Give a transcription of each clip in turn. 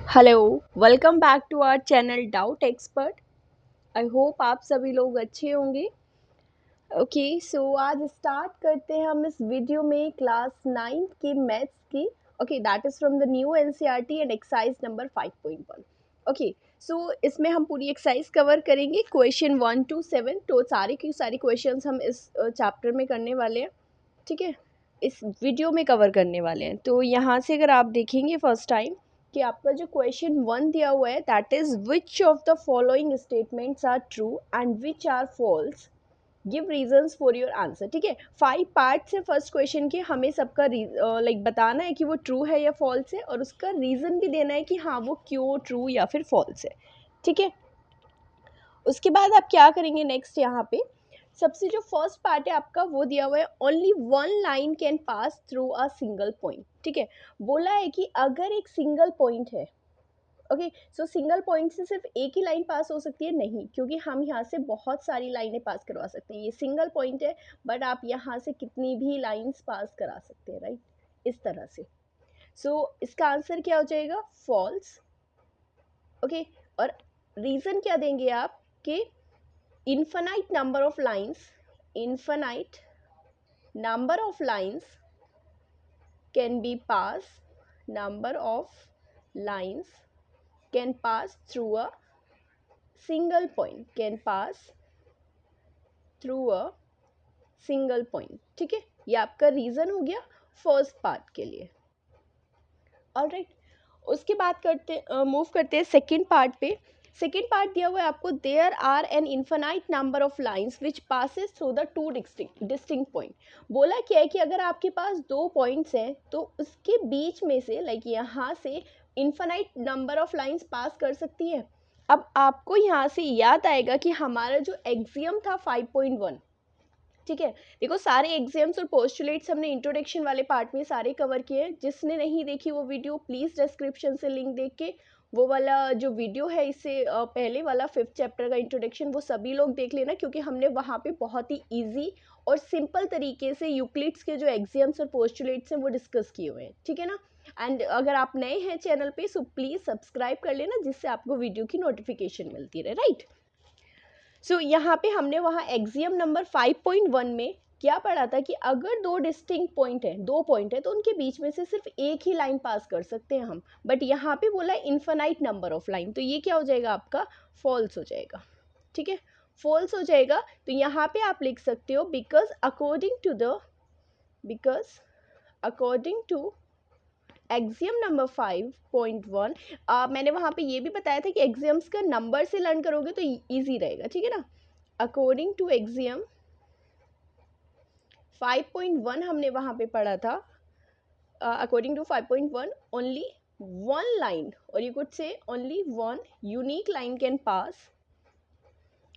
Hello, welcome back to our channel doubt expert. I hope आप सभी लोग अच्छे होंगे। ओके, सो आज स्टार्ट करते हैं हम इस वीडियो में क्लास 9th की मैथ्स की। Okay, that is from the new NCERT and exercise number 5.1। Okay, so इसमें हम पूरी एक्सरसाइज कवर करेंगे, क्वेश्चन 1 to 7। तो सारे की सारी क्वेश्चंस हम इस चैप्टर में करने वाले हैं। ठीक है, इस वीडियो में कवर करने वाले हैं। तो यहाँ से अगर आप देखेंगे फर्स्ट टाइम कि आपका जो क्वेश्चन 1 दिया हुआ है, that is which of the following statements are true and which are false, give reasons for your answer. ठीक है, 5 पार्ट्स है फर्स्ट क्वेश्चन के। हमें सबका लाइक बताना है कि वो ट्रू है या फॉल्स है, और उसका रीज़न भी देना है कि हाँ वो क्यों ट्रू या फिर फॉल्स है। ठीक है, उसके बाद आप क्या करेंगे नेक्स्ट, यहाँ पे सबसे जो फर्स्ट पार्ट है आपका वो दिया हुआ है, only one line can pass through a single point. ठीक है, बोला है कि अगर एक सिंगल पॉइंट है, ओके, सो सिंगल पॉइंट से सिर्फ एक ही लाइन पास हो सकती है? नहीं, क्योंकि हम यहाँ से बहुत सारी लाइनें पास करवा सकते हैं। ये सिंगल पॉइंट है, बट आप यहाँ से कितनी भी लाइंस पास करा सकते हैं, राइट, इस तरह से। सो इसका आंसर क्या हो जाएगा? फॉल्स। ओके, और रीज़न क्या देंगे आप कि infinite number of lines can be passed, number of lines can pass through a single point, can pass through a single point। ठीक है, ये आपका रीजन हो गया फर्स्ट पार्ट के लिए। ऑलराइट, उसके बाद करते मूव करते हैं सेकेंड पार्ट पे। सेकेंड पार्ट दिया हुआ है आपको, there are an infinite number of lines which passes through the two distinct point. बोला क्या है कि अगर आपके पास दो पॉइंट्स हैं तो उसके बीच में से लाइक यहाँ से infinite number of lines pass कर सकती है। अब आपको यहाँ से याद आएगा कि हमारा जो एक्सियम था 5.1, ठीक है, देखो सारे एग्जाम्स और पोस्टुलेट्स हमने इंट्रोडक्शन वाले पार्ट में सारे कवर किए हैं। जिसने नहीं देखी वो वीडियो, प्लीज़ डिस्क्रिप्शन से लिंक देख के वो वाला जो वीडियो है इससे पहले वाला 5th चैप्टर का इंट्रोडक्शन, वो सभी लोग देख लेना, क्योंकि हमने वहाँ पे बहुत ही ईजी और सिंपल तरीके से यूक्लिड्स के जो एग्जाम्स और पोस्टुलेट्स हैं वो डिस्कस किए हुए हैं। ठीक है ना, एंड अगर आप नए हैं चैनल पे सो प्लीज़ सब्सक्राइब कर लेना, जिससे आपको वीडियो की नोटिफिकेशन मिलती रहे, राइट। सो यहाँ पे हमने वहाँ एक्सियम नंबर 5.1 में क्या पढ़ा था कि अगर दो डिस्टिंक्ट पॉइंट है, दो पॉइंट है, तो उनके बीच में से सिर्फ एक ही लाइन पास कर सकते हैं हम। बट यहाँ पे बोला इन्फानाइट नंबर ऑफ लाइन, तो ये क्या हो जाएगा आपका? फॉल्स हो जाएगा। ठीक है, फॉल्स हो जाएगा। तो यहाँ पे आप लिख सकते हो because according to axiom number 5.1। मैंने वहाँ पे ये भी बताया था कि एक्सियम्स का नंबर से लर्न करोगे तो ईजी रहेगा। ठीक है ना, अकॉर्डिंग टू एक्सियम 5.1 हमने वहाँ पे पढ़ा था। According to 5.1 only one line, और you could say only one unique line can pass,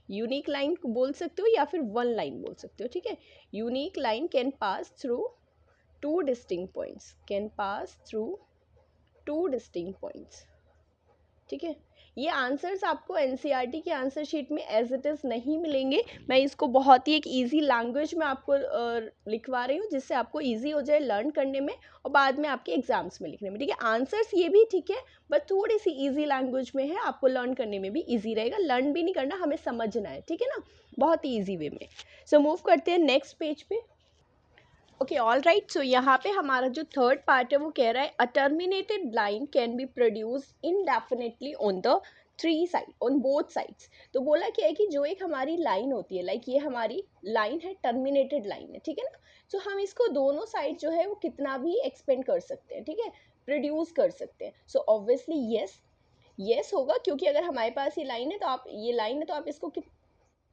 unique line बोल सकते हो या फिर वन लाइन बोल सकते हो। ठीक है, unique line can pass through to distinct points, can pass through to distinct points. ठीक है, ये आंसर्स आपको एनसीईआरटी की आंसर शीट में एज इट इज़ नहीं मिलेंगे। मैं इसको बहुत ही एक इजी लैंग्वेज में आपको लिखवा रही हूँ, जिससे आपको इजी हो जाए लर्न करने में और बाद में आपके एग्जाम्स में लिखने में। ठीक है, आंसर्स ये भी ठीक है, बट थोड़ी सी इजी लैंग्वेज में है, आपको लर्न करने में भी इजी रहेगा। लर्न भी नहीं करना, हमें समझना है। ठीक है ना, बहुत ही ईजी वे में। सो मूव करते हैं नेक्स्ट पेज पे। ओके, ऑल राइट, सो यहाँ पे हमारा जो थर्ड पार्ट है वो कह रहा है a terminated line can be produce indefinitely on the three side, on both sides. तो बोला क्या है कि जो एक हमारी लाइन होती है, लाइक ये हमारी लाइन है, टर्मिनेटेड लाइन है, ठीक है ना, तो हम इसको दोनों साइड जो है वो कितना भी एक्सपेंड कर सकते हैं। ठीक है, प्रोड्यूस कर सकते हैं। सो ऑब्वियसली यस होगा, क्योंकि अगर हमारे पास ये लाइन है तो आप, ये लाइन है तो आप इसको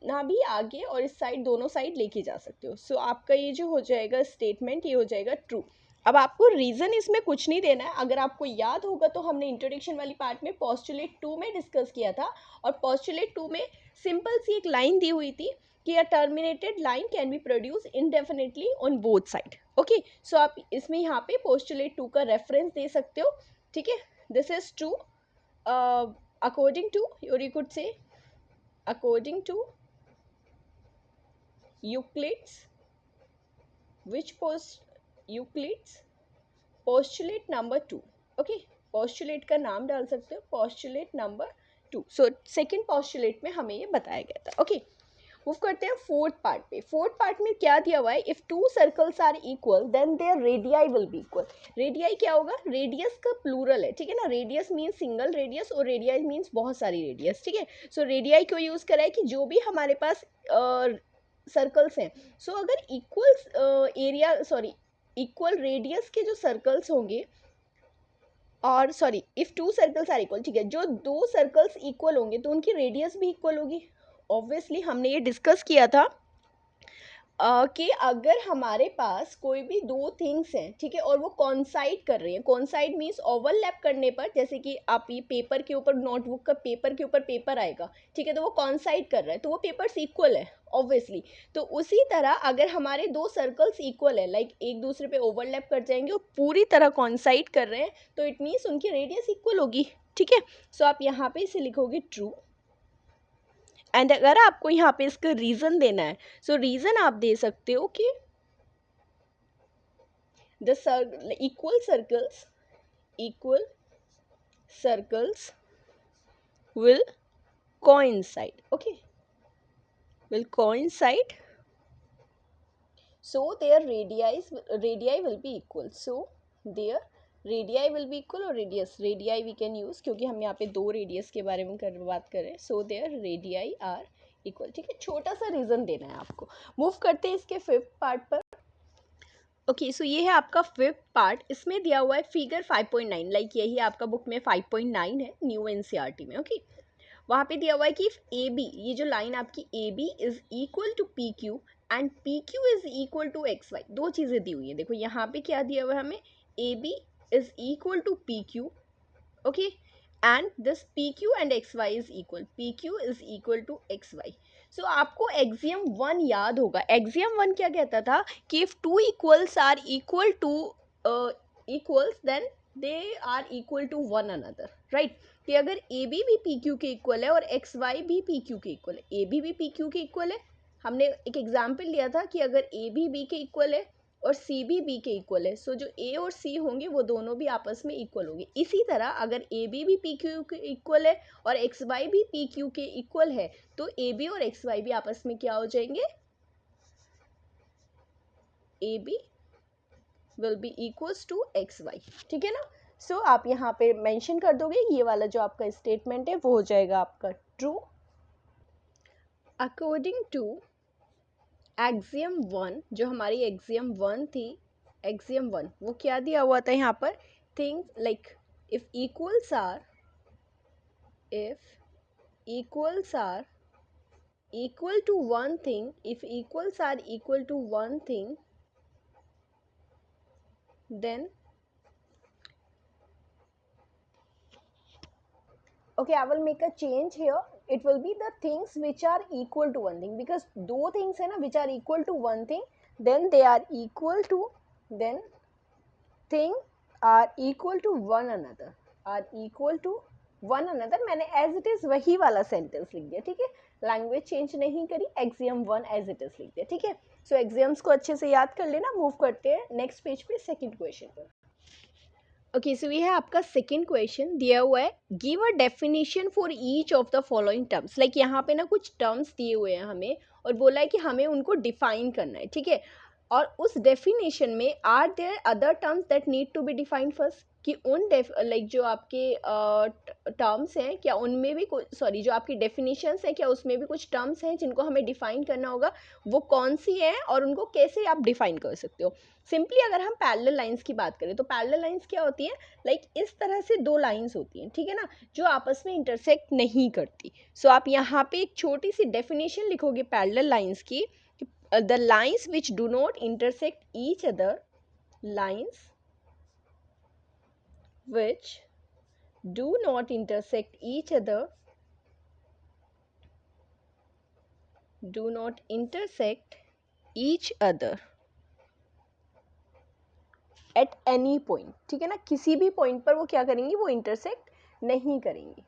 ना भी आगे और इस साइड दोनों साइड लेके जा सकते हो। सो आपका ये जो हो जाएगा स्टेटमेंट, ये हो जाएगा ट्रू। अब आपको रीज़न इसमें कुछ नहीं देना है। अगर आपको याद होगा तो हमने इंट्रोडक्शन वाली पार्ट में पोस्टुलेट 2 में डिस्कस किया था, और पोस्टुलेट 2 में सिंपल सी एक लाइन दी हुई थी कि a terminated line can be produce indefinitely on both side. Okay, so आप इसमें यहाँ पे पोस्टुलेट 2 का रेफरेंस दे सकते हो। ठीक है, this is true according to, और you could say according to Euclid's, which Euclid's postulate number 2. Okay, postulate का नाम डाल सकते हो, postulate number 2। So second postulate में हमें ये बताया गया था। ओके, मूव करते हैं फोर्थ पार्ट पे। फोर्थ पार्ट में क्या दिया हुआ है, if two circles are equal then their radii will be equal. Radii क्या होगा, रेडियस का प्लूरल है, ठीक है ना। रेडियस मीन्स सिंगल रेडियस और रेडियाई मीन्स बहुत सारी रेडियस, ठीक है। सो रेडियाई क्यों यूज करा है कि जो भी हमारे पास सर्कल्स हैं, सो अगर equal area sorry equal radius के जो सर्कल्स होंगे, और sorry if two circles are equal, ठीक है, जो दो सर्कल्स इक्वल होंगे तो उनकी रेडियस भी इक्वल होगी। ऑब्वियसली हमने ये डिस्कस किया था कि अगर हमारे पास कोई भी दो थिंग्स हैं, ठीक है, और वो कॉन्साइड कर रही हैं, कॉन्साइड मीन्स ओवरलैप करने पर, जैसे कि आप ये पेपर के ऊपर, नोटबुक का पेपर के ऊपर पेपर आएगा, ठीक है, तो वो कॉन्साइड कर रहा है तो वो पेपर्स इक्वल है ऑब्वियसली। तो उसी तरह अगर हमारे दो सर्कल्स इक्वल है, लाइक एक दूसरे पे ओवरलैप कर जाएंगे और पूरी तरह कॉन्साइड कर रहे हैं, तो इट मीन्स उनकी रेडियस इक्वल होगी, ठीक है। सो आप यहाँ पे इसे लिखोगे ट्रू। एंड अगर आपको यहाँ पे इसका रीज़न देना है, सो रीज़न आप दे सकते हो कि the equal circles will coincide, okay, will coincide, so their radii will be equal, so their radii will be equal, और radii we can use क्योंकि हम यहाँ पे दो रेडियस के बारे में बात कर रहे हैं, so their radii are equal, ठीक है। छोटा सा रीज़न देना है आपको। मूव करते हैं इसके फिफ्थ पार्ट पर। ओके, सो ये है आपका फिफ्थ पार्ट। इसमें दिया हुआ है फिगर 5.9, लाइक यही आपका बुक में 5.9 है न्यू एनसीईआरटी में। ओके, वहाँ पे दिया हुआ है कि इफ ए बी, ये जो लाइन आपकी A B is equal to P Q and P Q is equal to X Y, दो चीज़ें दी हुई है। देखो यहाँ पे क्या दिया हुआ है हमें, A B is equal to P Q, okay, and this P Q and X Y is equal, P Q is equal to X Y. So आपको एक्सियम 1 याद होगा। एक्सियम 1 क्या कहता था कि if two equals are equal to equals then they are equal to one another, right. कि अगर A B भी पी क्यू के इक्वल है और एक्स वाई भी पी क्यू के इक्वल है, ए बी पी क्यू के इक्वल है, हमने एक एग्जाम्पल लिया था कि अगर ए बी के इक्वल है और सी भी बी के इक्वल है, सो जो ए और सी होंगे वो दोनों भी आपस में इक्वल होंगे। इसी तरह अगर ए बी पी क्यू के इक्वल है और एक्स वाई भी पी क्यू के इक्वल है, तो ए बी और एक्स वाई भी आपस में क्या हो जाएंगे, A B will be equals to X Y, ठीक है ना। सो आप यहाँ पे मेंशन कर दोगे, ये वाला जो आपका स्टेटमेंट है वो हो जाएगा आपका ट्रू। अकॉर्डिंग टू एक्सियम 1, जो हमारी एक्सियम 1 थी, एक्सियम 1 वो क्या दिया हुआ था यहाँ पर, things like if equals are equal to one thing, if equals are equal to one thing, then okay, I will make a change here. It will be the things which are equal to one thing, because दो things है ना which are equal to one thing, then they are equal to, then thing are equal to one another, are equal to one another. मैंने as it is वही वाला sentence लिख दिया, ठीक है, लैंग्वेज चेंज नहीं करी, एक्सियम 1 एज इट इज लिख दिया, ठीक है। सो एक्सियम्स को अच्छे से याद कर लेना। मूव करते हैं नेक्स्ट पेज पे, सेकंड क्वेश्चन पर। ओके, सो ये है आपका सेकंड क्वेश्चन। दिया हुआ है give a definition for each of the following terms, like यहाँ पे ना कुछ टर्म्स दिए हुए हैं हमें और बोला है कि हमें उनको डिफाइन करना है, ठीक है। और उस डेफिनेशन में are there other terms that need to be defined first, कि उन लाइक जो आपके टर्म्स हैं क्या उनमें भी कुछ, सॉरी जो आपकी डेफिनेशंस हैं क्या उसमें भी कुछ टर्म्स हैं जिनको हमें डिफाइन करना होगा, वो कौन सी हैं और उनको कैसे आप डिफाइन कर सकते हो। सिंपली अगर हम पैरेलल लाइंस की बात करें तो पैरेलल लाइंस क्या होती हैं, लाइक इस तरह से दो लाइंस होती हैं, ठीक है ना, जो आपस में इंटरसेक्ट नहीं करती। सो आप यहाँ पे एक छोटी सी डेफिनेशन लिखोगे पैरेलल लाइंस की, the lines which do not intersect each other, lines which do not intersect each other, do not intersect each other at any point, ठीक है ना, किसी भी पॉइंट पर वो क्या करेंगी, वो इंटरसेक्ट नहीं करेंगी।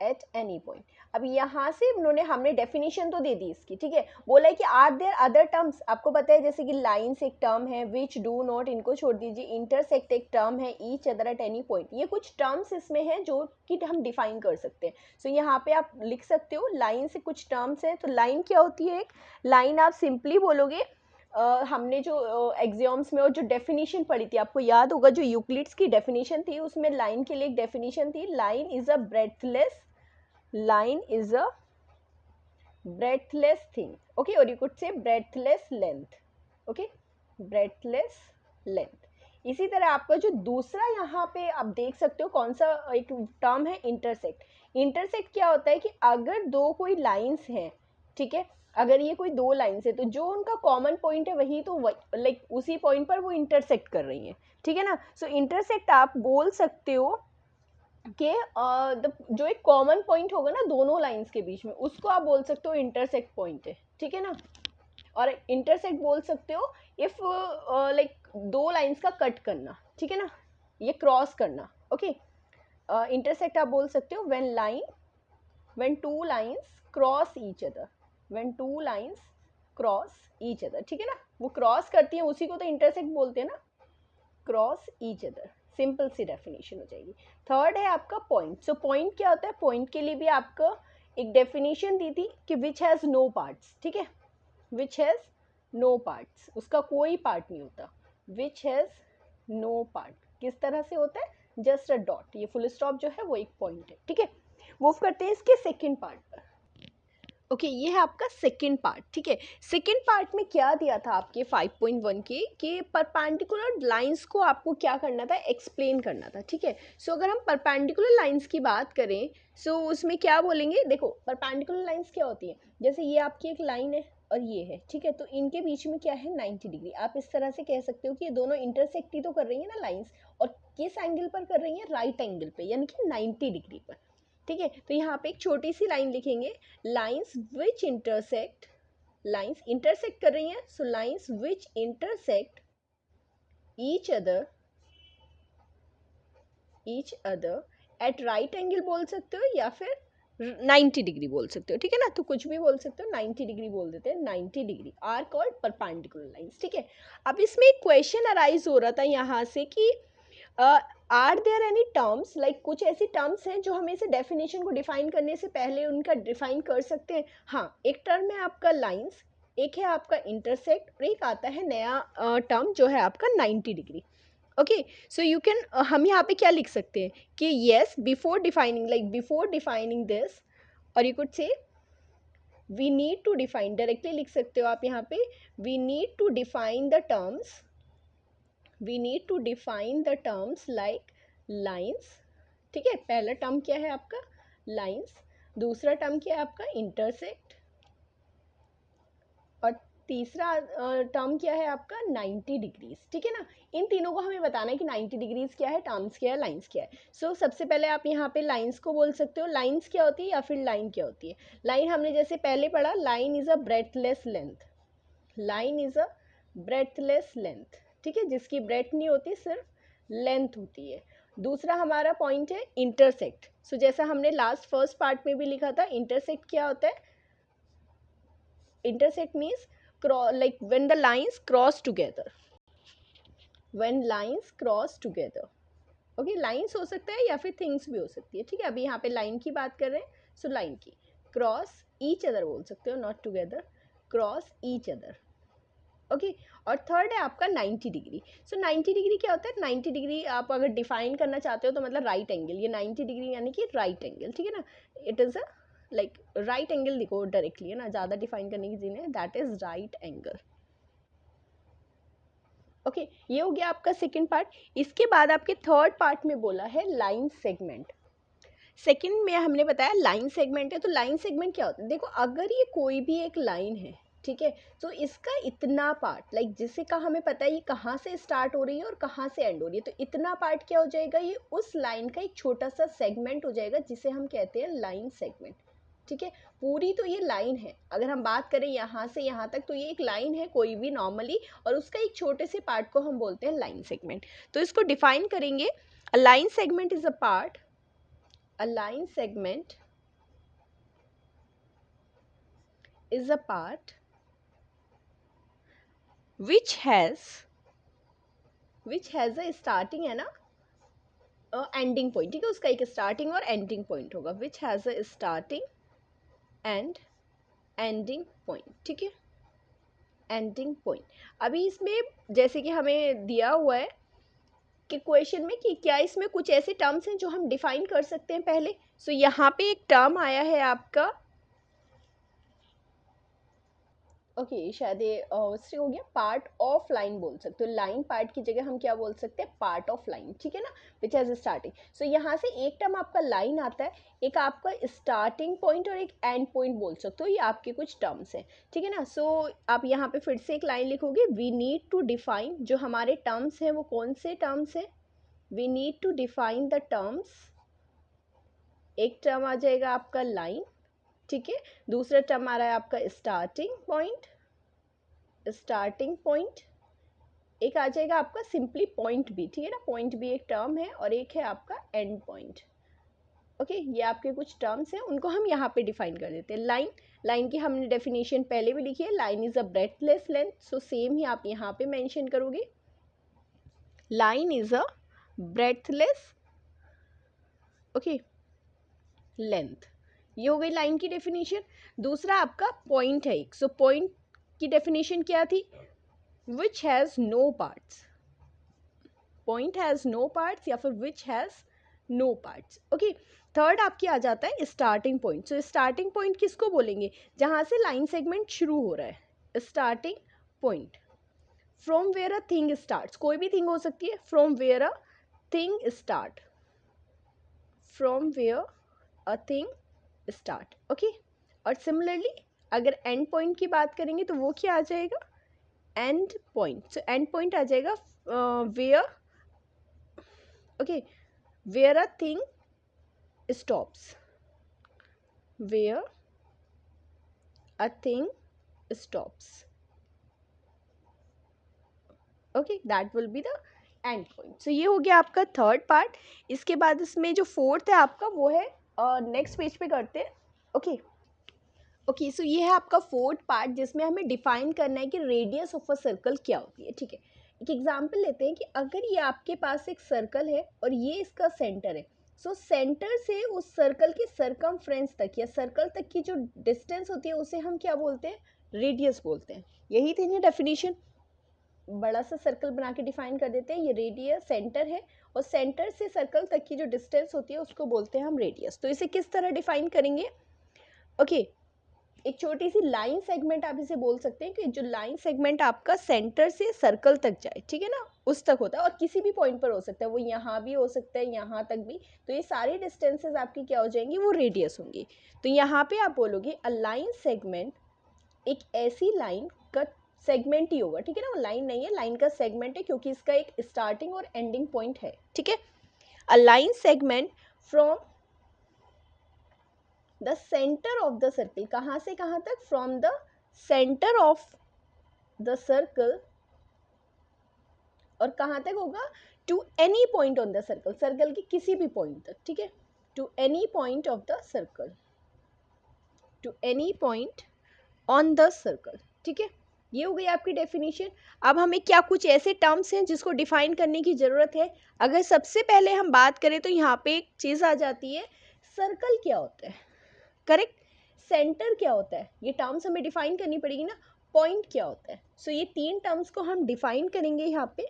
At any point. अब यहाँ से उन्होंने हमने डेफिनेशन तो दे दी इसकी, ठीक है, बोला है कि आर देयर अदर टर्म्स, आपको पता है जैसे कि लाइन्स एक टर्म है, विच डू नॉट, इनको छोड़ दीजिए, इंटरसेक्ट एक टर्म है, each other at any point, ये कुछ टर्म्स इसमें हैं जो कि हम डिफाइन कर सकते हैं। सो यहाँ पे आप लिख सकते हो लाइन से कुछ टर्म्स हैं। तो लाइन क्या होती है? एक लाइन आप सिंपली बोलोगे, हमने जो एग्जाम्स में और जो डेफिनेशन पढ़ी थी आपको याद होगा, जो यूक्लिड्स की डेफिनेशन थी उसमें लाइन के लिए एक डेफिनेशन थी, line is a breathless, line is a breathless thing, okay, or you could say breathless length, okay, breathless length। इसी तरह आपका जो दूसरा यहाँ पे आप देख सकते हो कौन सा एक टर्म है, इंटरसेक्ट। इंटरसेक्ट क्या होता है कि अगर दो कोई लाइंस हैं, ठीक है, अगर ये कोई दो लाइंस है तो जो उनका कॉमन पॉइंट है वही तो लाइक उसी पॉइंट पर वो इंटरसेक्ट कर रही हैं, ठीक है ना। सो इंटरसेक्ट आप बोल सकते हो कि जो एक कॉमन पॉइंट होगा ना दोनों लाइंस के बीच में, उसको आप बोल सकते हो इंटरसेक्ट पॉइंट है, ठीक है ना। और इंटरसेक्ट बोल सकते हो इफ लाइक दो लाइंस का कट करना, ठीक है ना, ये क्रॉस करना, ओके। इंटरसेक्ट आप बोल सकते हो when two lines cross each other, when two lines cross each other, ठीक है ना, वो क्रॉस करती हैं उसी को तो इंटरसेक्ट बोलते हैं ना, क्रॉस ईच अदर, सिंपल सी डेफिनेशन हो जाएगी। थर्ड है आपका पॉइंट। सो पॉइंट क्या होता है? पॉइंट के लिए भी आपको एक डेफिनेशन दी थी कि विच हैज़ नो पार्ट्स, ठीक है, विच हैज़ नो पार्ट्स, उसका कोई पार्ट नहीं होता, विच हैज़ नो पार्ट किस तरह से होता है? जस्ट अ डॉट, ये फुल स्टॉप जो है वो एक पॉइंट है, ठीक है। मूव करते हैं इसके सेकेंड पार्ट पर। ओके ये है आपका सेकेंड पार्ट, ठीक है। सेकेंड पार्ट में क्या दिया था आपके 5.1 के कि परपेंडिकुलर लाइंस को आपको क्या करना था? एक्सप्लेन करना था, ठीक है। सो अगर हम परपेंडिकुलर लाइंस की बात करें, सो उसमें क्या बोलेंगे? देखो परपेंडिकुलर लाइंस क्या होती है, जैसे ये आपकी एक लाइन है और ये है, ठीक है, तो इनके बीच में क्या है? 90 डिग्री। आप इस तरह से कह सकते हो कि ये दोनों इंटरसेक्ट ही तो कर रही है ना लाइंस, और किस एंगल पर कर रही है? राइट एंगल पे, यानी कि 90 डिग्री पर, ठीक है। तो यहाँ पे एक छोटी सी लाइन लिखेंगे, lines which intersect, lines intersect कर रही हैं, so lines which intersect each other at right angle बोल सकते हो या फिर 90 डिग्री बोल सकते हो, ठीक है ना, तो कुछ भी बोल सकते हो, 90 डिग्री बोल देते हैं, 90 degree are called perpendicular lines, ठीक है। अब इसमें एक क्वेश्चन अराइज हो रहा था यहाँ से कि are there any terms, like कुछ ऐसी टर्म्स हैं जो हमें इसे डेफिनेशन को डिफाइन करने से पहले उनका डिफाइन कर सकते हैं। हाँ, एक टर्म है आपका लाइंस, एक है आपका इंटरसेक्ट, और एक आता है नया टर्म जो है आपका 90 degree, okay. So you can, हम यहाँ पे क्या लिख सकते हैं कि yes before defining, like before defining this, और you could say we need to define, directly लिख सकते हो आप यहाँ पे, we need to define the terms, we need to define the terms like lines, ठीक है। पहला टर्म क्या है आपका? lines, दूसरा टर्म क्या है आपका? intersect, और तीसरा टर्म क्या है आपका? 90 डिग्रीज, ठीक है ना। इन तीनों को हमें बताना है कि 90 डिग्रीज क्या है, टर्म्स क्या है, लाइंस क्या है। सो सबसे पहले आप यहाँ पे लाइंस को बोल सकते हो, लाइंस क्या होती है या फिर लाइन क्या होती है? लाइन हमने जैसे पहले पढ़ा, line is a breathless length, line is a breathless length, ठीक है, जिसकी ब्रेथ नहीं होती, सिर्फ लेंथ होती है। दूसरा हमारा पॉइंट है इंटरसेक्ट। सो जैसा हमने लास्ट फर्स्ट पार्ट में भी लिखा था, इंटरसेक्ट क्या होता है? Intersect means like when the lines cross together, when lines cross together, okay. Lines हो सकता है या फिर थिंग्स भी हो सकती है, ठीक है। अभी यहाँ पे लाइन की बात कर रहे हैं, सो लाइन की क्रॉस ईच अदर बोल सकते हो, not together, cross each other, okay. और थर्ड है आपका 90 डिग्री। सो 90 डिग्री क्या होता है? 90 डिग्री आप अगर डिफाइन करना चाहते हो तो मतलब राइट एंगल, ये 90 डिग्री यानी कि राइट एंगल, ठीक है ना। It is a like right angle, लिखो डायरेक्टली, है ना, ज़्यादा डिफाइन करने की चीज़ है, that is right angle, okay. ये हो गया आपका सेकेंड पार्ट। इसके बाद आपके थर्ड पार्ट में बोला है लाइन सेगमेंट। सेकेंड में हमने बताया लाइन सेगमेंट है, तो लाइन सेगमेंट क्या होता है? देखो अगर ये कोई भी एक लाइन है, ठीक है, तो इसका इतना पार्ट, लाइक जिसे का हमें पता है ये कहाँ से स्टार्ट हो रही है और कहाँ से एंड हो रही है, तो इतना पार्ट क्या हो जाएगा? ये उस लाइन का एक छोटा सा सेगमेंट हो जाएगा, जिसे हम कहते हैं लाइन सेगमेंट, ठीक है। पूरी तो ये लाइन है, अगर हम बात करें यहाँ से यहाँ तक, तो ये एक लाइन है कोई भी नॉर्मली, और उसका एक छोटे से पार्ट को हम बोलते हैं लाइन सेगमेंट। तो इसको डिफाइन करेंगे, अ line segment is a part, a line segment is a part which has a starting है ना, एंडिंग पॉइंट, ठीक है, उसका एक स्टार्टिंग और एंडिंग पॉइंट होगा, which has a starting and ending point, ठीक है, एंडिंग पॉइंट। अभी इसमें जैसे कि हमें दिया हुआ है कि क्वेश्चन में कि क्या इसमें कुछ ऐसे टर्म्स हैं जो हम डिफाइन कर सकते हैं पहले। सो यहाँ पे एक टर्म आया है आपका, ओके शायद ये उससे हो गया, पार्ट ऑफ लाइन बोल सकते हो, लाइन पार्ट की जगह हम क्या बोल सकते हैं, पार्ट ऑफ लाइन, ठीक है ना, विच हैज स्टार्टिंग। सो यहाँ से एक टर्म आपका लाइन आता है, एक आपका स्टार्टिंग पॉइंट और एक एंड पॉइंट बोल सकते हो, ये आपके कुछ टर्म्स हैं, ठीक है ना। सो आप यहाँ पे फिर से एक लाइन लिखोगे, वी नीड टू डिफाइन, जो हमारे टर्म्स हैं वो कौन से टर्म्स हैं, we need to define the terms. एक टर्म आ जाएगा आपका लाइन, ठीक है, दूसरा टर्म आ रहा है आपका स्टार्टिंग पॉइंट, एक आ जाएगा आपका सिंपली पॉइंट भी, ठीक है ना, पॉइंट भी एक टर्म है, और एक है आपका एंड पॉइंट। ओके ये आपके कुछ टर्म्स हैं, उनको हम यहाँ पे डिफाइन कर देते हैं। लाइन की हमने डेफिनेशन पहले भी लिखी है, line is a breathless length, so same ही आप यहाँ पे मेंशन करोगे, line is a breathless okay length. ये हो गई लाइन की डेफिनेशन। दूसरा आपका पॉइंट है एक, सो पॉइंट की डेफिनेशन क्या थी, which has no parts, point has no parts या फिर which has no parts, okay. Third आपकी आ जाता है starting point. So starting point किसको बोलेंगे, जहाँ से लाइन सेगमेंट शुरू हो रहा है, starting point. From where a thing starts, कोई भी थिंग हो सकती है, from where a thing start, from where a thing start, okay. और सिमिलरली अगर एंड पॉइंट की बात करेंगे तो वो क्या आ जाएगा, end point. So end point आ जाएगा where okay where a thing stops, where a thing stops, okay that will be the end point. So ये हो गया आपका थर्ड पार्ट। इसके बाद इसमें जो फोर्थ है आपका वो है, नेक्स्ट पेज पे करते हैं, ओके ओके। सो ये है आपका फोर्थ पार्ट, जिसमें हमें डिफाइन करना है कि रेडियस ऑफ अ सर्कल क्या होती है, ठीक है। एक एग्जांपल लेते हैं कि अगर ये आपके पास एक सर्कल है और ये इसका सेंटर है, सो सेंटर से उस सर्कल के सरकमफ्रेंस तक या सर्कल तक की जो डिस्टेंस होती है उसे हम क्या बोलते हैं, रेडियस बोलते हैं। यही थी ना डेफिनेशन, बड़ा सा सर्कल बना के डिफाइन कर देते हैं, ये रेडियस सेंटर है और सेंटर से सर्कल तक की जो डिस्टेंस होती है उसको बोलते हैं हम रेडियस। तो इसे किस तरह डिफाइन करेंगे, ओके एक छोटी सी लाइन सेगमेंट आप इसे बोल सकते हैं कि जो लाइन सेगमेंट आपका सेंटर से सर्कल तक जाए, ठीक है ना, उस तक होता है, और किसी भी पॉइंट पर हो सकता है, वो यहाँ भी हो सकता है, यहाँ तक भी। तो ये सारी डिस्टेंसेस आपकी क्या हो जाएंगी, वो रेडियस होंगी। तो यहाँ पे आप बोलोगे अ लाइन सेगमेंट, एक ऐसी लाइन का सेगमेंट ही होगा, ठीक है ना, वो लाइन नहीं है, लाइन का सेगमेंट है, क्योंकि इसका एक स्टार्टिंग और एंडिंग पॉइंट है, ठीक है। A line segment from the centre of the circle, कहाँ से कहाँ तक, from the centre of the circle, और कहाँ तक होगा, to any point on the circle, circle के किसी भी पॉइंट तक, ठीक है, to any point of the circle, to any point on the circle, ठीक है। ये हो गई आपकी डेफिनेशन। अब हमें क्या कुछ ऐसे टर्म्स हैं जिसको डिफाइन करने की ज़रूरत है। अगर सबसे पहले हम बात करें तो यहाँ पे एक चीज़ आ जाती है, सर्कल क्या होता है, करेक्ट, सेंटर क्या होता है, ये टर्म्स हमें डिफाइन करनी पड़ेगी ना, पॉइंट क्या होता है। सो ये तीन टर्म्स को हम डिफाइन करेंगे यहाँ पे,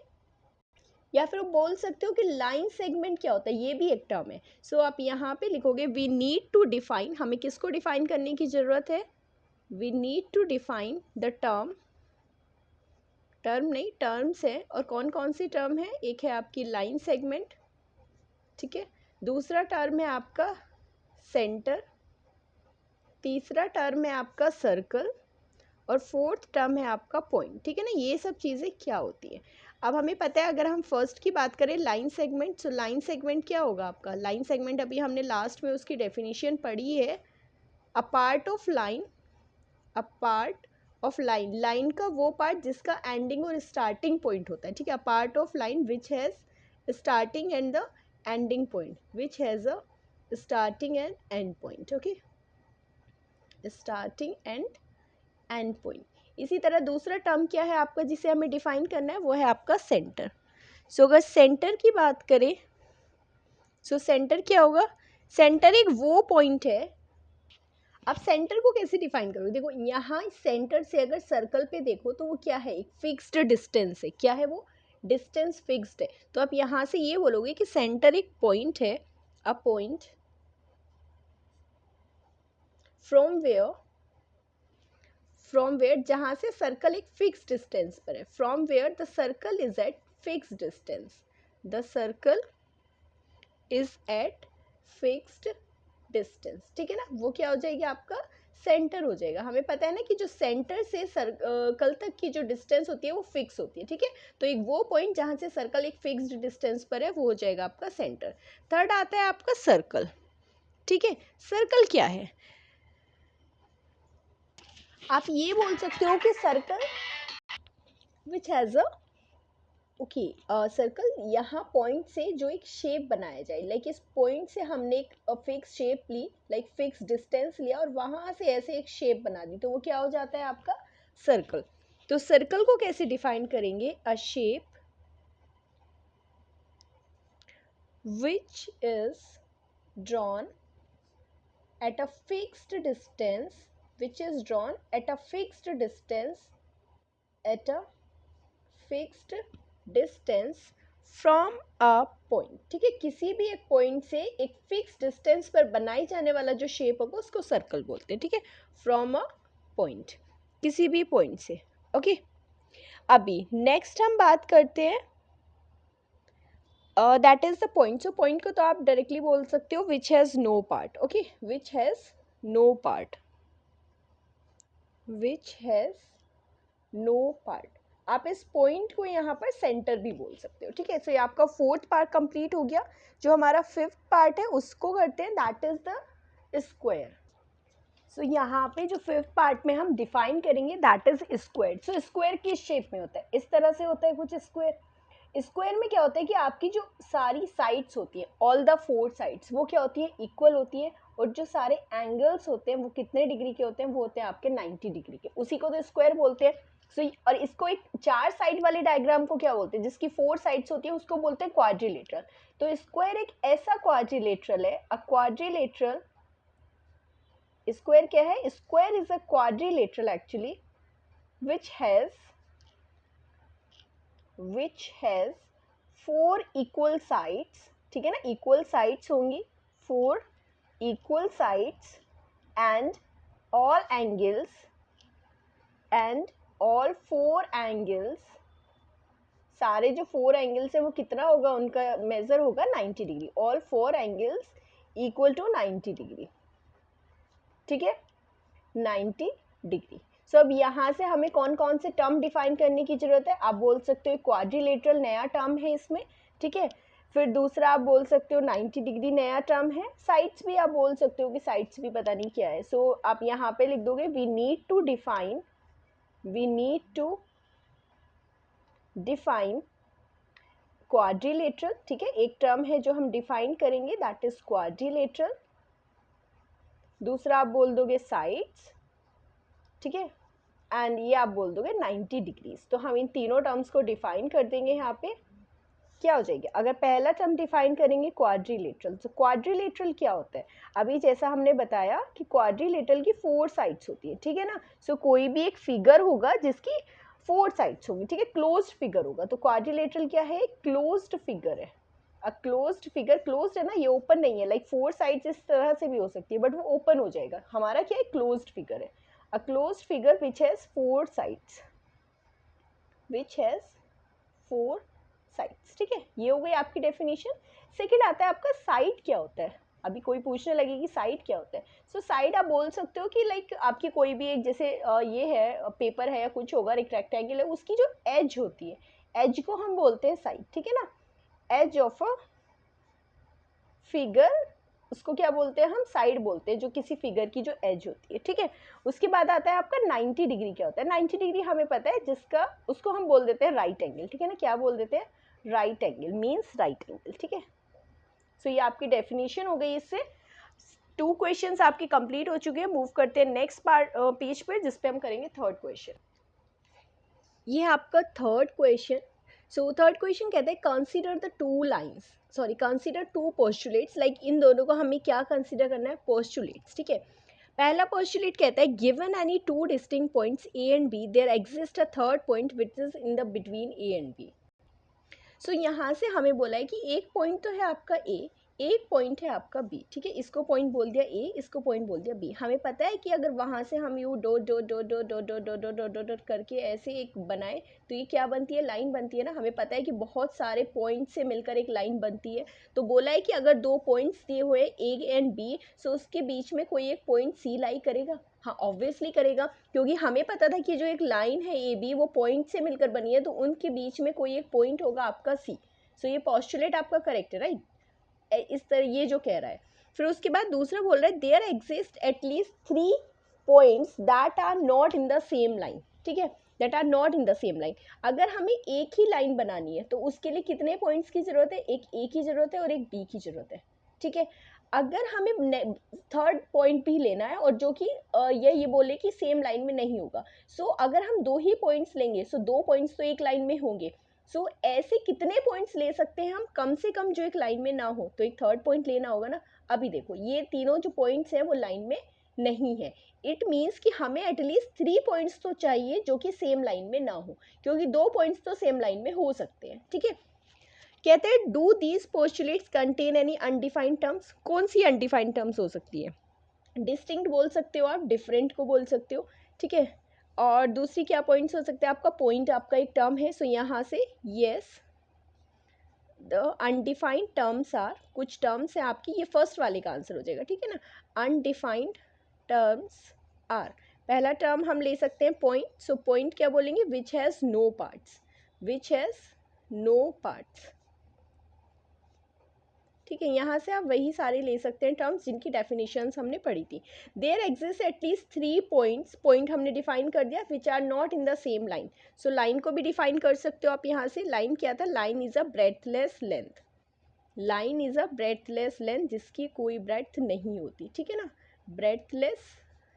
या फिर बोल सकते हो कि लाइन सेगमेंट क्या होता है, ये भी एक टर्म है। सो आप यहाँ पे लिखोगे वी नीड टू डिफाइन, हमें किसको डिफाइन करने की ज़रूरत है, we need to define the term, term नहीं टर्म्स है, और कौन कौन सी टर्म है, एक है आपकी लाइन सेगमेंट, ठीक है, दूसरा टर्म है आपका सेंटर, तीसरा टर्म है आपका सर्कल, और फोर्थ टर्म है आपका पॉइंट, ठीक है ना। ये सब चीज़ें क्या होती है, अब हमें पता है। अगर हम फर्स्ट की बात करें line segment, so line segment क्या होगा आपका, लाइन सेगमेंट अभी हमने लास्ट में उसकी डेफिनेशन पढ़ी है, a part of line, a part of line, line का वो पार्ट जिसका एंडिंग और स्टार्टिंग पॉइंट होता है, ठीक है, a part of line which has starting and the ending point, which has a starting and and point, okay, starting and and point. इसी तरह दूसरा टर्म क्या है आपका जिसे हमें डिफाइन करना है, वो है आपका सेंटर। सो अगर सेंटर की बात करें, सो सेंटर क्या होगा, सेंटर एक वो पॉइंट है। आप सेंटर को कैसे डिफाइन करोगे, देखो यहाँ सेंटर से अगर सर्कल पे देखो तो वो क्या है, एक फिक्स्ड डिस्टेंस है। क्या है वो, डिस्टेंस फिक्स्ड है। तो आप यहाँ से ये बोलोगे कि सेंटर एक पॉइंट है, अ पॉइंट फ्रॉम वेयर जहाँ से सर्कल एक फिक्स डिस्टेंस पर है, from where the circle is at fix distance, the circle is at fixed distance. ठीक है ना, वो क्या हो जाएगी आपका सेंटर हो जाएगा। हमें पता है ना कि जो सेंटर से सर्कल तक की जो डिस्टेंस होती है वो फिक्स होती है। ठीक है, तो एक वो पॉइंट जहाँ से सर्कल एक फिक्स्ड डिस्टेंस पर है वो हो जाएगा आपका सेंटर। थर्ड आता है आपका सर्कल। ठीक है, सर्कल क्या है, आप ये बोल सकते हो कि circle which has a okay circle, यहाँ पॉइंट से जो एक शेप बनाया जाए, लाइक इस पॉइंट से हमने एक फिक्स शेप ली, लाइक फिक्स डिस्टेंस लिया और वहाँ से ऐसे एक शेप बना दी, तो वो क्या हो जाता है आपका सर्कल। तो सर्कल को कैसे डिफाइन करेंगे, अ shape which is drawn at a fixed distance, which is drawn at a fixed distance, at a fixed distance from a point. ठीक है, किसी भी एक पॉइंट से एक फिक्स डिस्टेंस पर बनाई जाने वाला जो शेप होगा उसको सर्कल बोलते हैं। ठीक है, फ्रॉम अ पॉइंट, किसी भी पॉइंट से। ओके, अभी नेक्स्ट हम बात करते हैं that is the point. So point को तो आप डायरेक्टली बोल सकते हो which has no part. Okay, which has no part, which has no part. आप इस पॉइंट को यहाँ पर सेंटर भी बोल सकते हो। ठीक है, सो ये आपका फोर्थ पार्ट कंप्लीट हो गया। जो हमारा फिफ्थ पार्ट है उसको करते हैं, दैट इज द स्क्वायर। सो यहाँ पे जो फिफ्थ पार्ट में हम डिफाइन करेंगे that is square. So square किस शेप में होता है, इस तरह से होता है कुछ स्क्वायर। स्क्वायर में क्या होता है कि आपकी जो सारी साइड्स होती है, ऑल द फोर साइड्स, वो क्या होती है, इक्वल होती है। और जो सारे एंगल्स होते हैं वो कितने डिग्री के होते हैं, वो होते हैं आपके 90 डिग्री के, उसी को तो स्क्वायर बोलते हैं। सो और इसको एक चार साइड वाले डायग्राम को क्या बोलते हैं, जिसकी फोर साइड्स होती है उसको बोलते हैं क्वाड्रिलेटरल। तो स्क्वायर एक ऐसा क्वाड्रिलेटरल है, अ क्वाड्रिलेटरल, स्क्वायर क्या है, square is a quadrilateral actually which has four equal sides. ठीक है ना, इक्वल साइड्स होंगी, four equal sides and all angles, and all four angles, सारे जो फोर एंगल्स है वो कितना होगा, उनका मेजर होगा 90 degree. All four angles equal to 90 degree. ठीक है, 90 डिग्री। सो अब यहाँ से हमें कौन कौन से टर्म डिफाइन करने की जरूरत है, आप बोल सकते हो क्वाड्रिलेटरल नया टर्म है इसमें। ठीक है, फिर दूसरा आप बोल सकते हो 90 डिग्री नया टर्म है। साइड्स भी आप बोल सकते हो कि साइड्स भी पता नहीं क्या है। सो आप यहाँ पे लिख दोगे we need to define quadrilateral. ठीक है, एक टर्म है जो हम डिफाइन करेंगे दैट इज क्वाड्रिलेटरल। दूसरा आप बोल दोगे साइड्स। ठीक है, एंड ये आप बोल दोगे 90 डिग्रीज। तो हम इन तीनों टर्म्स को डिफाइन कर देंगे। यहाँ पे क्या हो जाएगी, अगर पहला टर्म डिफाइन करेंगे क्वाड्रिलेटरल, तो क्वाड्रिलेटरल क्या होता है, अभी जैसा हमने बताया कि क्वाड्रिलेटरल की फोर साइड्स होती है। ठीक है ना, सो कोई भी एक फिगर होगा जिसकी फोर साइड्स होंगी। ठीक है, क्लोज्ड फिगर होगा। तो क्वाड्रिलेटरल क्या है, क्लोज्ड फिगर है। अ क्लोज्ड फिगर, क्लोज्ड है ना, ये ओपन नहीं है। लाइक फोर साइड्स इस तरह से भी हो सकती है बट वो ओपन हो जाएगा। हमारा क्या है, क्लोज्ड फिगर है। A closed figure which has four sides, which has four sides. ठीक है, ये हो गई आपकी डेफिनेशन। सेकंड आता है आपका साइड क्या होता है। अभी कोई पूछने लगे कि साइड क्या होता है। सो साइड आप बोल सकते हो कि लाइक आपकी कोई भी एक, जैसे ये है पेपर है या कुछ होगा, एक रेक्टेंगल है, उसकी जो एज होती है, एज को हम बोलते हैं साइड। ठीक है ना, एज ऑफ अ फिगर, उसको क्या बोलते हैं हम, साइड बोलते हैं, जो किसी फिगर की जो एज होती है। ठीक है, उसके बाद आता है आपका 90 डिग्री क्या होता है। 90 डिग्री हमें पता है, जिसका उसको हम बोल देते हैं राइट एंगल। ठीक है ना, क्या बोल देते हैं, right angle means right angle. ठीक है, सो ये आपकी डेफिनेशन हो गई इससे। 2 क्वेश्चंस आपके कंप्लीट हो चुके हैं। मूव करते हैं नेक्स्ट पार्ट पेज पे, जिस पे हम करेंगे थर्ड क्वेश्चन। ये है आपका third question. So third question कहते हैं consider the two lines, sorry consider two postulates, like इन दोनों को हमें क्या कंसीडर करना है, पोस्टुलेट्स, ठीक है। पहला पोस्टुलेट कहता है given any two distinct points A and B there exist a third point which is in the between A and B. So यहाँ से हमें बोला है कि एक पॉइंट तो है आपका ए, एक पॉइंट है आपका बी, ठीक है। इसको पॉइंट बोल दिया ए, इसको पॉइंट बोल दिया बी। हमें पता है कि अगर वहाँ से हम U dot dot dot dot dot dot dot dot dot dot करके ऐसे एक बनाए तो ये क्या बनती है, लाइन बनती है ना। हमें पता है कि बहुत सारे पॉइंट से मिलकर एक लाइन बनती है। तो बोला है कि अगर दो पॉइंट्स दिए हुए ए एंड बी, सो उसके बीच में कोई एक पॉइंट सी लाई करेगा। हाँ ऑब्वियसली करेगा, क्योंकि हमें पता था कि जो एक लाइन है ए बी वो पॉइंट से मिलकर बनी है, तो उनके बीच में कोई एक पॉइंट होगा आपका सी। सो ये पोस्टुलेट आपका करेक्ट है, राइट। इस तरह ये जो कह रहा है। फिर उसके बाद दूसरा बोल रहा है there exist at least 3 points that are not in the same line, ठीक है, that are not in the same line. अगर हमें एक ही लाइन बनानी है तो उसके लिए कितने पॉइंट्स की जरूरत है, एक ए की जरूरत है और एक बी की जरूरत है, ठीक है। अगर हमें थर्ड पॉइंट भी लेना है और जो कि ये बोले कि सेम लाइन में नहीं होगा, सो अगर हम दो ही पॉइंट्स लेंगे, सो दो पॉइंट्स तो एक लाइन में होंगे। सो ऐसे कितने पॉइंट्स ले सकते हैं हम, कम से कम जो एक लाइन में ना हो, तो एक थर्ड पॉइंट लेना होगा ना। अभी देखो ये तीनों जो पॉइंट्स हैं वो लाइन में नहीं है। इट मीन्स कि हमें एटलीस्ट 3 पॉइंट्स तो चाहिए जो कि सेम लाइन में ना हो, क्योंकि 2 पॉइंट्स तो सेम लाइन में हो सकते हैं, ठीक है। कहते हैं do these postulates contain any undefined terms. कौन सी अनडिफाइंड टर्म्स हो सकती है, डिस्टिंक्ट बोल सकते हो आप, डिफरेंट को बोल सकते हो, ठीक है। और दूसरी क्या पॉइंट्स हो सकते हैं, आपका पॉइंट आपका एक टर्म है। सो यहाँ से yes the undefined terms are, कुछ टर्म्स है आपकी, ये फर्स्ट वाले का आंसर हो जाएगा, ठीक है ना। अनडिफाइंड टर्म्स आर, पहला टर्म हम ले सकते हैं पॉइंट। सो पॉइंट क्या बोलेंगे, which has no parts, which has no parts, ठीक है। यहाँ से आप वही सारे ले सकते हैं टर्म्स जिनकी डेफिनेशंस हमने पढ़ी थी। There exist at least 3 points, point हमने डिफाइन कर दिया, which are not in the same line. So line को भी डिफाइन कर सकते हो आप यहाँ से। लाइन क्या था, line is a breathless length, line is a breathless length, जिसकी कोई ब्रेथ नहीं होती, ठीक है ना, ब्रेथलेस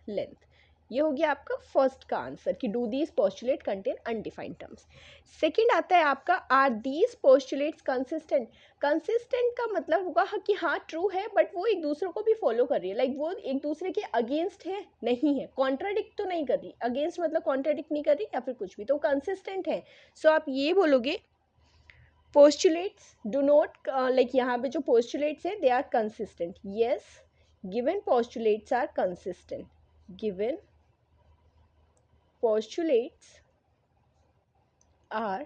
लेंथ। ये हो गया आपका फर्स्ट का आंसर कि do these postulate contain undefined terms. Second आता है आपका are these postulates consistent. Consistent का मतलब होगा कि हाँ ट्रू है, बट वो एक दूसरे को भी फॉलो कर रही है, लाइक वो एक दूसरे के अगेंस्ट है, नहीं है, कॉन्ट्राडिक्ट तो नहीं कर रही। अगेंस्ट मतलब कॉन्ट्राडिक्ट नहीं कर रही या फिर कुछ भी, तो कंसिस्टेंट है। सो आप ये बोलोगे पोस्टुलेट्स डू नॉट, लाइक यहाँ पे जो पोस्टुलेट्स है they are consistent. Yes given postulates are consistent, given postulates are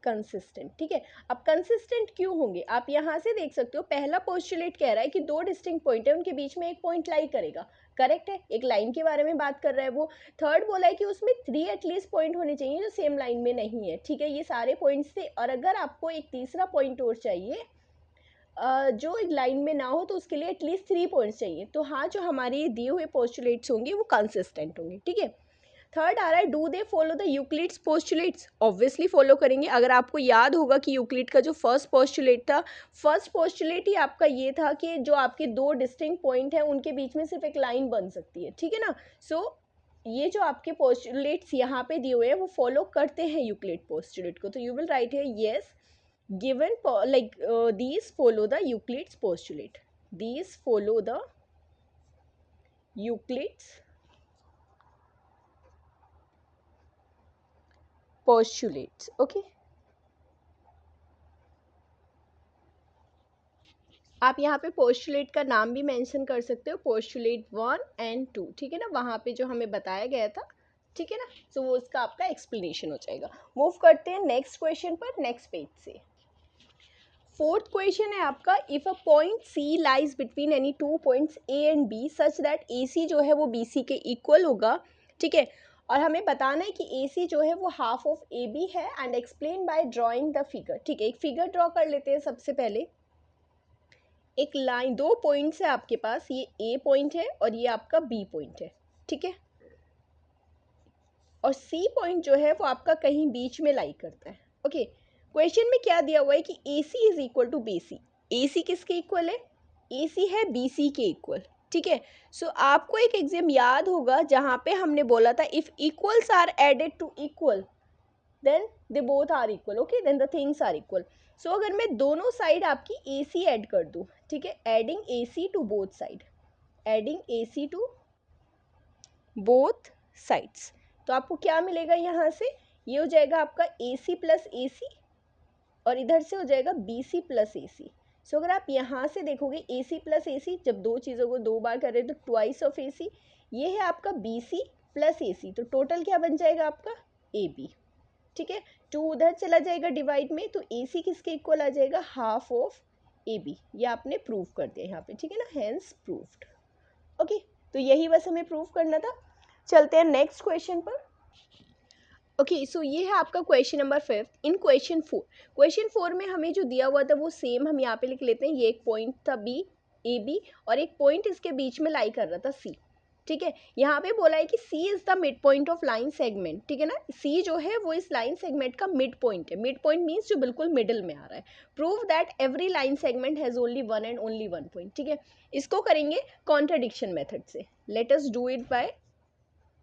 consistent, ठीक है। अब कंसिस्टेंट क्यों होंगे, आप यहाँ से देख सकते हो। पहला पोस्टुलेट कह रहा है कि दो डिस्टिंक्ट पॉइंट है, उनके बीच में एक पॉइंट लाई करेगा, करेक्ट है, एक लाइन के बारे में बात कर रहा है वो। थर्ड बोला है कि उसमें 3 एटलीस्ट पॉइंट होने चाहिए जो सेम लाइन में नहीं है, ठीक है। ये सारे पॉइंट्स थे, और अगर आपको एक तीसरा पॉइंट और चाहिए जो एक लाइन में ना हो, तो उसके लिए एटलीस्ट 3 पॉइंट्स चाहिए। तो हाँ, जो हमारे दिए हुए पोस्टुलेट्स होंगे वो कंसिस्टेंट होंगे, ठीक है। थर्ड आ रहा है do they follow the Euclid's postulates. Obviously follow करेंगे। अगर आपको याद होगा कि यूक्लिड का जो फर्स्ट पोस्टुलेट था, फर्स्ट पोस्टुलेट ही आपका ये था कि जो आपके दो डिस्टिंक्ट पॉइंट हैं उनके बीच में सिर्फ एक लाइन बन सकती है, ठीक है ना। सो ये जो आपके पोस्टुलेट्स यहाँ पे दिए हुए हैं वो फॉलो करते हैं यूक्लिड पोस्टुलेट को। तो यू विल राइट है yes given like these follow the Euclid's postulate, these follow the Euclid's postulates, okay। आप यहाँ पे पोस्टुलेट का नाम भी मेंशन कर सकते हो, पोस्टुलेट 1 एंड 2, ठीक है ना, वहाँ पे जो हमें बताया गया था, ठीक है ना। सो वो उसका आपका एक्सप्लेनेशन हो जाएगा। मूव करते हैं नेक्स्ट क्वेश्चन पर, नेक्स्ट पेज से। फोर्थ क्वेश्चन है आपका, if a point C lies between any two points A and B such that A C जो है वो बी सी के इक्वल होगा, ठीक है। और हमें बताना है कि ए सी जो है वो हाफ ऑफ ए बी है, and explain by drawing the figure, ठीक है। एक फिगर ड्रॉ कर लेते हैं सबसे पहले। एक लाइन, दो पॉइंट्स है आपके पास, ये ए पॉइंट है और ये आपका बी पॉइंट है, ठीक है। और सी पॉइंट जो है वो आपका कहीं बीच में लाई करता है, ओके। क्वेश्चन में क्या दिया हुआ है कि A C is equal to B C. A C किसके इक्वल है, ए सी है बी सी के इक्वल, ठीक है। सो आपको एक एग्जाम याद होगा जहाँ पे हमने बोला था if equals are added to equal then they both are equal, okay, then the things are equal. So अगर मैं दोनों साइड आपकी ए सी ऐड कर दूँ, ठीक है, adding A C to both side, adding A C to both sides, तो आपको क्या मिलेगा यहाँ से, ये हो जाएगा आपका ए सी प्लस ए सी और इधर से हो जाएगा बी सी प्लस ए सी। सो अगर आप यहाँ से देखोगे ए सी प्लस ए सी, जब दो चीज़ों को दो बार कर रहे हो तो ट्वाइस ऑफ ए सी, ये है आपका बी सी प्लस ए सी, तो टोटल क्या बन जाएगा आपका ए बी, ठीक है। टू उधर चला जाएगा डिवाइड में, तो ए सी किसके इक्वल आ जाएगा, हाफ ऑफ ए बी, ये आपने प्रूव कर दिया यहाँ पे, ठीक है ना, हेंस प्रूव्ड, ओके। तो यही बस हमें प्रूव करना था। चलते हैं नेक्स्ट क्वेश्चन पर। ओके, सो ये है आपका क्वेश्चन नंबर 5। इन क्वेश्चन 4 में हमें जो दिया हुआ था वो सेम हम यहाँ पे लिख लेते हैं। ये एक पॉइंट था बी, ए बी, और एक पॉइंट इसके बीच में लाई कर रहा था सी, ठीक है। यहाँ पे बोला है कि C is the mid point of line segment, ठीक है ना, सी जो है वो इस लाइन सेगमेंट का मिड पॉइंट है। मिड पॉइंट मीन्स जो बिल्कुल मिडिल में आ रहा है। Prove that every line segment has only one and only one point, ठीक है। इसको करेंगे कॉन्ट्राडिक्शन मेथड से। Let us do it by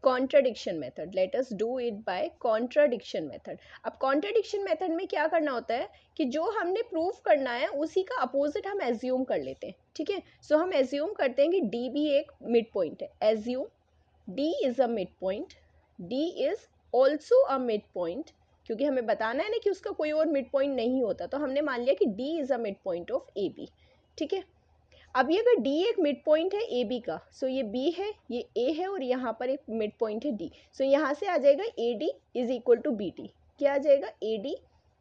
contradiction method, let us do it by contradiction method. अब कॉन्ट्राडिक्शन मेथड में क्या करना होता है कि जो हमने प्रूव करना है उसी का अपोजिट हम एज्यूम कर लेते हैं, ठीक है। सो हम एज्यूम करते हैं कि डी भी एक मिड पॉइंट है। Assume D is a mid point, D is also a mid point, क्योंकि हमें बताना है ना कि उसका कोई और मिड पॉइंट नहीं होता, तो हमने मान लिया कि D is a mid point of A B, ठीक है। अब ये अगर D एक मिड पॉइंट है ए बी का, सो ये B है, ये A है, और यहाँ पर एक मिड पॉइंट है D, सो यहाँ से आ जाएगा AD is equal to BT। क्या आ जाएगा, AD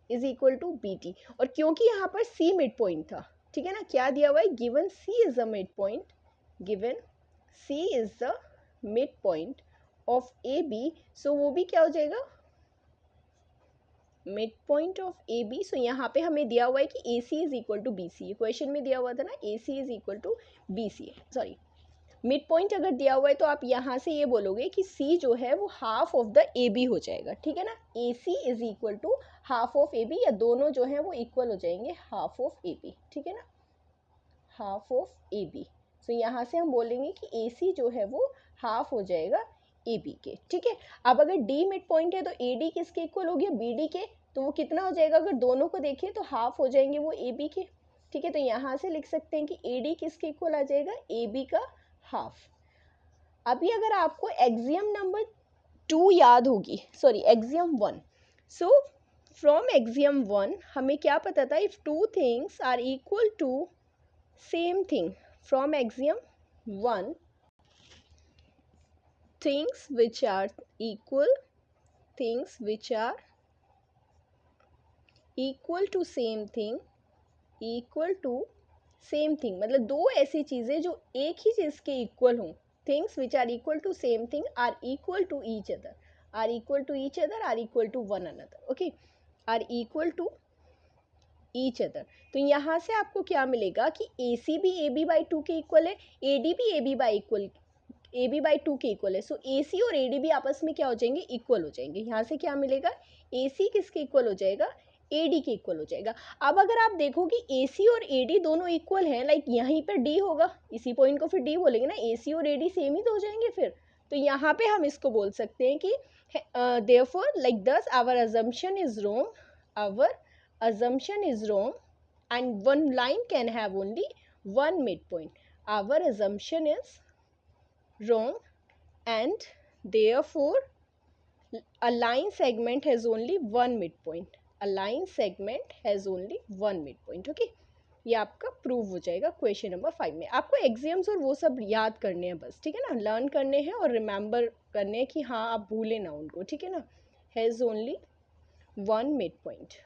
is equal to BT। और क्योंकि यहाँ पर C मिड पॉइंट था, ठीक है ना, क्या दिया हुआ है, given C is a mid point, given C is the mid point of AB, so वो भी क्या हो जाएगा, mid point of A B. So यहाँ पे हमें दिया हुआ है कि A C is equal to B C, question में दिया हुआ था ना, A C is equal to B C, sorry mid point अगर दिया हुआ है तो आप यहाँ से ये बोलोगे कि सी जो है वो half of the A B हो जाएगा, ठीक है ना। A C is equal to half of A B, या दोनों जो है वो इक्वल हो जाएंगे हाफ ऑफ ए बी, ठीक है ना, half of A B. So यहाँ से हम बोलेंगे कि ए सी जो है वो हाफ हो जाएगा ए बी के, ठीक है। अब अगर डी मिड पॉइंट है तो ए डी किसके इक्वल हो गया, बी डी के, तो वो कितना हो जाएगा, अगर दोनों को देखें तो हाफ हो जाएंगे वो ए बी के, ठीक है। तो यहाँ से लिख सकते हैं कि ए डी किसके इक्वल आ जाएगा, ए बी का हाफ। अभी अगर आपको एक्सियम नंबर 2 याद होगी, sorry axiom 1, so from axiom 1 हमें क्या पता था, if two things are equal to same thing, from axiom 1 things which are equal, things which are equal to same thing, equal to same thing, मतलब दो ऐसी चीज़ें जो एक ही चीज़ के इक्वल हों, things which are equal to same thing are equal to each other, are equal to each other, are equal to one another, okay, are equal to each other। तो यहाँ से आपको क्या मिलेगा कि ए सी भी A B by two के equal है, ए डी भी A B by equal, A B by two के इक्वल है। सो ए सी और ए डी भी आपस में क्या हो जाएंगे, इक्वल हो जाएंगे। यहाँ से क्या मिलेगा, ए सी किसके इक्वल हो जाएगा, ए डी के इक्वल हो जाएगा। अब अगर आप देखो कि ए सी और ए डी दोनों इक्वल हैं, लाइक यहीं पर डी होगा, इसी पॉइंट को फिर डी बोलेंगे ना, ए सी और ए डी सेम ही तो हो जाएंगे फिर। तो यहाँ पे हम इसको बोल सकते हैं कि therefore like this our assumption is wrong, our assumption is wrong and one line can have only one midpoint. Our assumption is wrong and therefore a line segment has only one midpoint. A line segment has only one midpoint. Okay, ये आपका prove हो जाएगा question number 5 में। आपको exams और वो सब याद करने हैं बस, ठीक है ना, लर्न करने हैं और रिमेंबर करने हैं कि हाँ आप भूलें ना उनको, ठीक है ना, has only one mid point.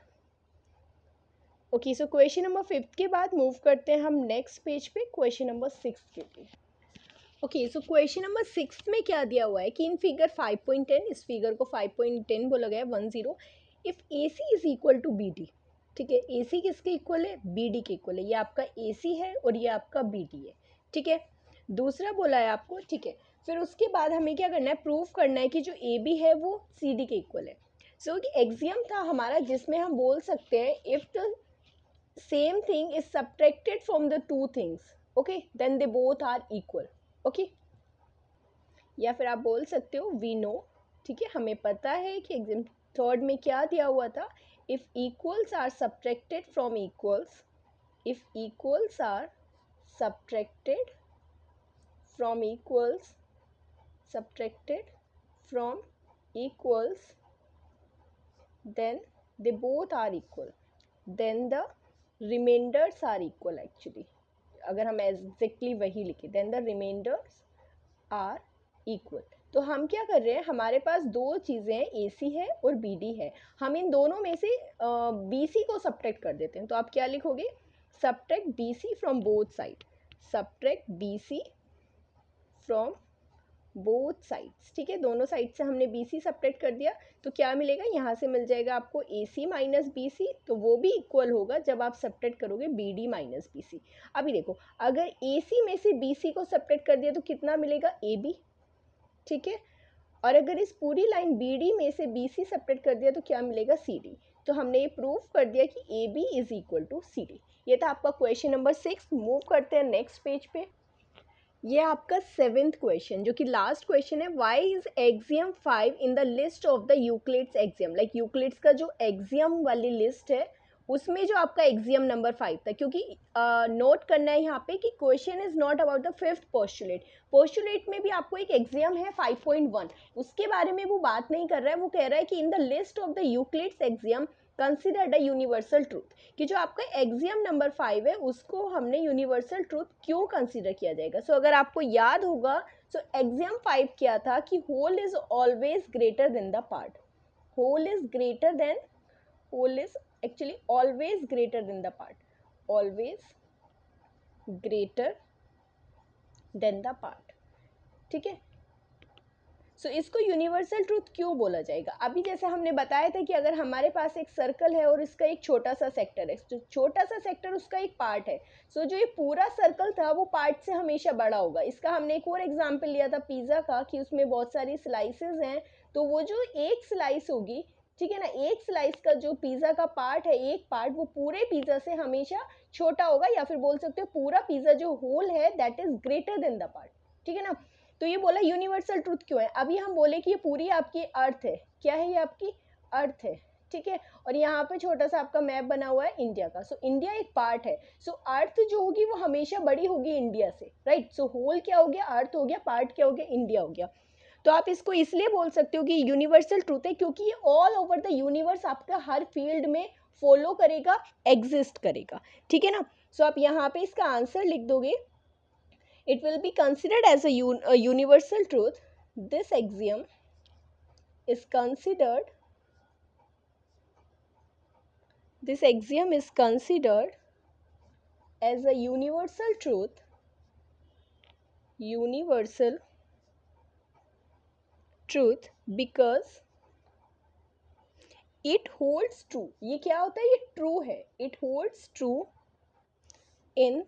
Okay, so question number 5 के बाद मूव करते हैं हम नेक्स्ट पेज पे, क्वेश्चन नंबर 6 के लिए। ओके, सो क्वेश्चन नंबर 6 में क्या दिया हुआ है कि इन फिगर 5.10, इस फिगर को 5.10 बोला गया है, 10, if A C is equal to B D, ठीक है, ए सी किसके इक्वल है, बी डी के इक्वल है। ये आपका ए सी है और ये आपका बी डी है, ठीक है। दूसरा बोला है आपको, ठीक है। फिर उसके बाद हमें क्या करना है, प्रूफ करना है कि जो ए बी है वो सी डी के इक्वल है। सो एग्जाम था हमारा जिसमें हम बोल सकते हैं if the same thing is subtracted from the two things, okay, then they both are equal, okay. या फिर आप बोल सकते हो वी नो, ठीक है, हमें पता है कि एग्जाम थर्ड में क्या दिया हुआ था, if equals are subtracted from equals, if equals are subtracted from equals, subtracted from equals, then they both are equal, then the remainders are equal actually, अगर हम एग्जैक्टली वही लिखे then the remainders are equal। तो हम क्या कर रहे हैं, हमारे पास दो चीज़ें हैं, AC है और BD है, हम इन दोनों में से BC को सब्ट्रैक्ट कर देते हैं। तो आप क्या लिखोगे, subtract BC from both side, subtract BC from both sides, ठीक है, दोनों साइड से हमने BC सब्ट्रैक्ट कर दिया, तो क्या मिलेगा, यहाँ से मिल जाएगा आपको AC माइनस BC, तो वो भी इक्वल होगा जब आप सब्ट्रैक्ट करोगे BD माइनस BC। अभी देखो, अगर AC में से BC को सब्ट्रैक्ट कर दिया तो कितना मिलेगा, AB, ठीक है, और अगर इस पूरी लाइन BD में से BC सब्ट्रैक्ट कर दिया तो क्या मिलेगा, CD। तो हमने ये प्रूफ कर दिया कि AB is equal to CD। ये था आपका क्वेश्चन नंबर 6। मूव करते हैं नेक्स्ट पेज पे। ये आपका 7th क्वेश्चन, जो कि लास्ट क्वेश्चन है, why is axiom 5 in the list of the Euclid's axiom, like Euclid's का जो एक्सियम वाली लिस्ट है उसमें जो आपका एक्सियम नंबर 5 था, क्योंकि नोट करना है यहाँ पे कि question is not about the 5th postulate, postulate में भी आपको एक एक्सियम है 5.1, उसके बारे में वो बात नहीं कर रहा है, वो कह रहा है कि इन the list of the Euclid's axiom considered a universal truth, कि जो आपका एक्सियम नंबर 5 है उसको हमने यूनिवर्सल ट्रूथ क्यों कंसिडर किया जाएगा। सो अगर आपको याद होगा, सो एक्सियम 5 क्या था कि whole is always greater than the part, whole is greater than, whole is actually always greater than the part, always greater than the part, ठीक है। सो इसको यूनिवर्सल ट्रूथ क्यों बोला जाएगा, अभी जैसे हमने बताया था कि अगर हमारे पास एक सर्कल है और इसका एक छोटा सा सेक्टर है, तो छोटा सा सेक्टर उसका एक पार्ट है, सो जो ये पूरा सर्कल था वो पार्ट से हमेशा बड़ा होगा। इसका हमने एक और एग्जांपल लिया था पिज़्ज़ा का, कि उसमें बहुत सारी स्लाइसेस हैं, तो वो जो एक स्लाइस होगी, ठीक है ना, एक स्लाइस का जो पिज़्ज़ा का पार्ट है, एक पार्ट, वो पूरे पिज़्ज़ा से हमेशा छोटा होगा, या फिर बोल सकते हो पूरा पिज़्ज़ा जो होल है that is greater than the part, ठीक है ना। तो ये बोला यूनिवर्सल ट्रूथ क्यों है। अभी हम बोले कि ये पूरी आपकी अर्थ है, क्या है, ये आपकी अर्थ है, ठीक है, और यहाँ पे छोटा सा आपका मैप बना हुआ है इंडिया का। सो इंडिया एक पार्ट है, सो अर्थ जो होगी वो हमेशा बड़ी होगी इंडिया से, राइट। सो होल क्या हो गया, अर्थ हो गया, पार्ट क्या हो गया, इंडिया हो गया। तो आप इसको इसलिए बोल सकते हो कि यूनिवर्सल ट्रूथ है, क्योंकि ये ऑल ओवर द यूनिवर्स आपका हर फील्ड में फॉलो करेगा, एग्जिस्ट करेगा, ठीक है ना। सो आप यहाँ पे इसका आंसर लिख दोगे, it will be considered as a universal truth. This axiom is considered, this axiom is considered as a universal truth, universal truth because it holds true। ये क्या होता है, ये true है, it holds true in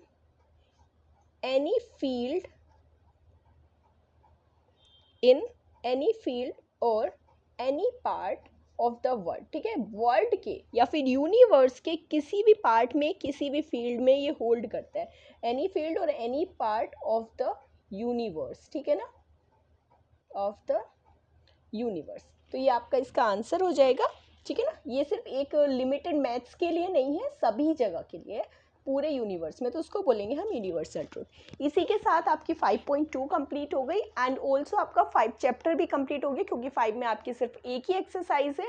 any field, in any field or any part of the world, ठीक है, world के या फिर यूनिवर्स के किसी भी पार्ट में, किसी भी फील्ड में ये होल्ड करता है, एनी फील्ड और any part of the universe, ठीक है ना, ऑफ द यूनिवर्स। तो ये आपका इसका आंसर हो जाएगा, ठीक है ना। ये सिर्फ एक लिमिटेड मैथ्स के लिए नहीं है, सभी जगह के लिए है, पूरे यूनिवर्स में, तो उसको बोलेंगे हम यूनिवर्सल ट्रूथ। इसी के साथ आपकी 5.2 कंप्लीट हो गई, एंड ऑल्सो आपका 5 चैप्टर भी कंप्लीट हो गया, क्योंकि 5 में आपकी सिर्फ एक ही एक्सरसाइज है।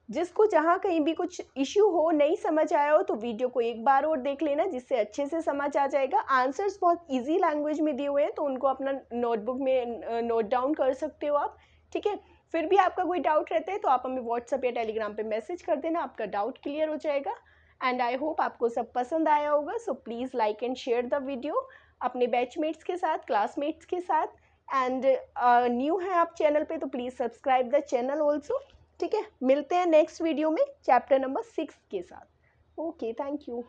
जिसको जहाँ कहीं भी कुछ इश्यू हो, नहीं समझ आया हो, तो वीडियो को एक बार और देख लेना, जिससे अच्छे से समझ आ जाएगा। आंसर्स बहुत ईजी लैंग्वेज में दिए हुए हैं, तो उनको अपना नोटबुक में नोट डाउन कर सकते हो आप, ठीक है। फिर भी आपका कोई डाउट रहता है तो आप हमें व्हाट्सएप या टेलीग्राम पे मैसेज कर देना, आपका डाउट क्लियर हो जाएगा। एंड आई होप आपको सब पसंद आया होगा। So please like and share the video अपने बैचमेट्स के साथ, क्लासमेट्स के साथ, एंड न्यू है आप चैनल पे तो please subscribe the channel also, ठीक है। मिलते हैं नेक्स्ट वीडियो में चैप्टर नंबर 6 के साथ। Okay, thank you.